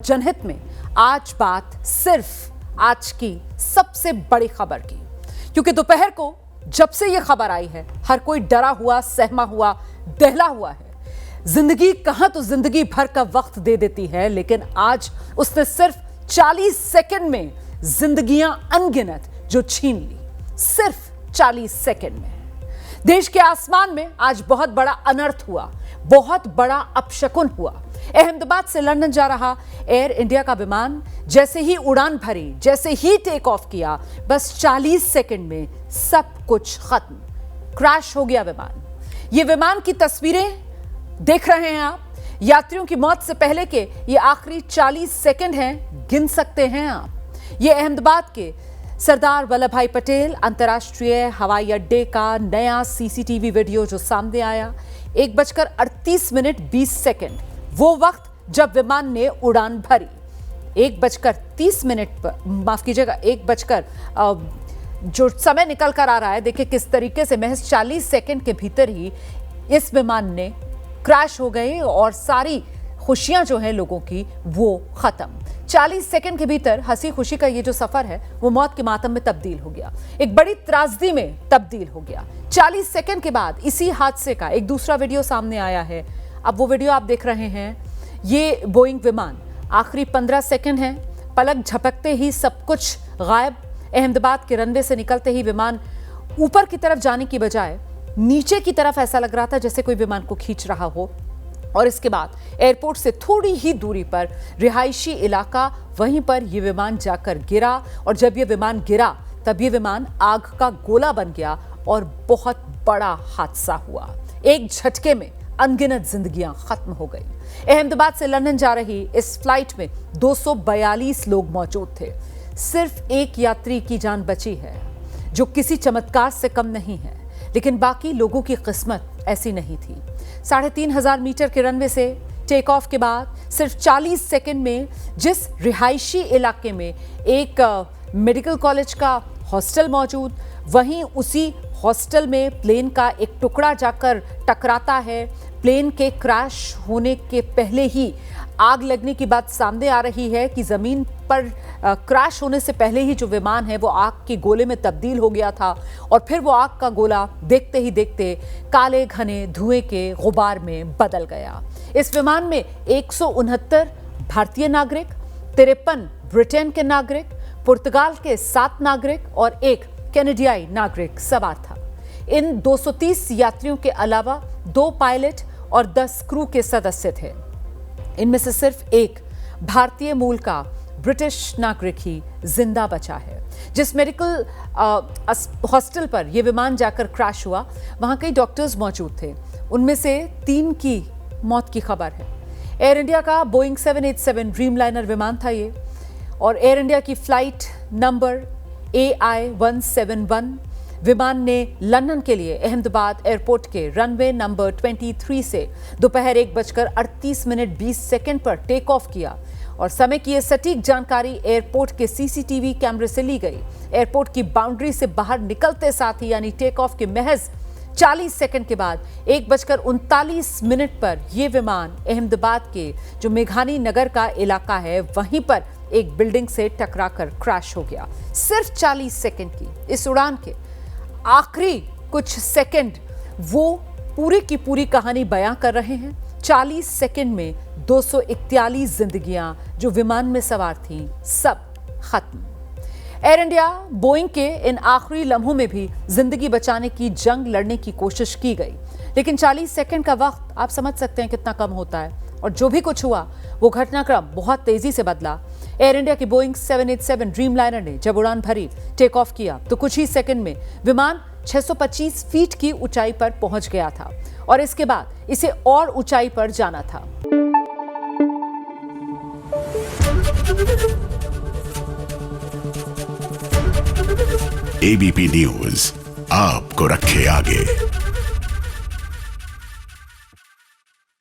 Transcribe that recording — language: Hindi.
जनहित में आज बात सिर्फ आज की सबसे बड़ी खबर की, क्योंकि दोपहर को जब से यह खबर आई है हर कोई डरा हुआ, सहमा हुआ, दहला हुआ है। जिंदगी कहां तो जिंदगी भर का वक्त दे देती है, लेकिन आज उसने सिर्फ 40 सेकंड में जिंदगियां अनगिनत जो छीन ली, सिर्फ 40 सेकंड में। देश के आसमान में आज बहुत बड़ा अनर्थ हुआ, बहुत बड़ा अपशकुन हुआ। अहमदाबाद से लंदन जा रहा एयर इंडिया का विमान जैसे ही उड़ान भरी, जैसे ही टेक ऑफ किया, बस 40 सेकंड में सब कुछ खत्म, क्रैश हो गया विमान। ये विमान की तस्वीरें देख रहे हैं आप। यात्रियों की मौत से पहले के ये आखिरी 40 सेकंड हैं, गिन सकते हैं आप। ये अहमदाबाद के सरदार वल्लभ भाई पटेल अंतर्राष्ट्रीय हवाई अड्डे का नया सीसीटीवी वीडियो जो सामने आया। 1:38:20, वो वक्त जब विमान ने उड़ान भरी। 1:30 पर, माफ कीजिएगा, 1 जो समय निकल कर आ रहा है, देखिए किस तरीके से महज 40 सेकंड के भीतर ही इस विमान ने क्रैश हो गए और सारी खुशियां जो हैं लोगों की वो खत्म। 40 सेकंड के भीतर हंसी खुशी का ये जो सफर है वो मौत के मातम में तब्दील हो गया, एक बड़ी त्रासदी में तब्दील हो गया। 40 सेकंड के बाद इसी हादसे का एक दूसरा वीडियो सामने आया है। अब वो वीडियो आप देख रहे हैं। ये बोइंग विमान आखिरी 15 सेकंड है, पलक झपकते ही सब कुछ गायब। अहमदाबाद के रनवे से निकलते ही विमान ऊपर की तरफ जाने की बजाय नीचे की तरफ ऐसा लग रहा था जैसे कोई विमान को खींच रहा हो। और इसके बाद एयरपोर्ट से थोड़ी ही दूरी पर रिहायशी इलाका, वहीं पर यह विमान जाकर गिरा। और जब यह विमान गिरा तब यह विमान आग का गोला बन गया और बहुत बड़ा हादसा हुआ। एक झटके में अनगिनत जिंदगियां खत्म हो गई। अहमदाबाद से लंदन जा रही इस फ्लाइट में 242 लोग मौजूद थे। सिर्फ एक यात्री की जान बची है, जो किसी चमत्कार से कम नहीं है, लेकिन बाकी लोगों की किस्मत ऐसी नहीं थी। 3500 मीटर के रनवे से टेक ऑफ के बाद सिर्फ 40 सेकंड में जिस रिहायशी इलाके में एक मेडिकल कॉलेज का हॉस्टल मौजूद, वहीं उसी हॉस्टल में प्लेन का एक टुकड़ा जाकर टकराता है। प्लेन के क्रैश होने के पहले ही आग लगने की बात सामने आ रही है कि जमीन पर क्रैश होने से पहले ही जो विमान है वो आग के गोले में तब्दील हो गया था। और फिर वो आग का गोला देखते ही देखते काले घने धुएं के गुबार में बदल गया। इस विमान में 169 भारतीय नागरिक, 53 ब्रिटेन के नागरिक, पुर्तगाल के 7 नागरिक और एक कैनेडियाई नागरिक सवार था। इन 230 यात्रियों के अलावा 2 पायलट और 10 क्रू के सदस्य थे। इनमें से सिर्फ एक भारतीय मूल का ब्रिटिश नागरिक ही जिंदा बचा है। जिस मेडिकल हॉस्टल पर यह विमान जाकर क्रैश हुआ, वहां कई डॉक्टर्स मौजूद थे। उनमें से 3 की मौत की खबर है। एयर इंडिया का बोइंग 787 ड्रीमलाइनर विमान था ये, और एयर इंडिया की फ्लाइट नंबर AI-171 विमान ने लंदन के लिए अहमदाबाद एयरपोर्ट के रनवे नंबर 23 से दोपहर 1:38:20 पर टेक ऑफ किया। और समय की यह सटीक जानकारी एयरपोर्ट के सीसीटीवी कैमरे से ली गई। एयरपोर्ट की बाउंड्री से बाहर निकलते साथ ही, यानी टेक ऑफ के महज 40 सेकंड के बाद 1:39 पर यह विमान अहमदाबाद के जो मेघानी नगर का इलाका है वहीं पर एक बिल्डिंग से टकराकर क्रैश हो गया। सिर्फ 40 सेकंड की इस उड़ान के आखिरी कुछ सेकंड वो पूरी की पूरी कहानी बयां कर रहे हैं। 40 सेकंड में 241 जिंदगियां जो विमान में सवार थीं, सब खत्म। एयर इंडिया बोइंग के इन आखिरी लम्हों में भी जिंदगी बचाने की जंग लड़ने की कोशिश की गई, लेकिन 40 सेकंड का वक्त आप समझ सकते हैं कितना कम होता है। और जो भी कुछ हुआ वो घटनाक्रम बहुत तेजी से बदला। एयर इंडिया की बोइंग 787 ड्रीमलाइनर ने जब उड़ान भरी, टेक ऑफ किया, तो कुछ ही सेकंड में विमान 625 फीट की ऊंचाई पर पहुंच गया था और इसके बाद इसे और ऊंचाई पर जाना था। ABP न्यूज आपको रखे आगे।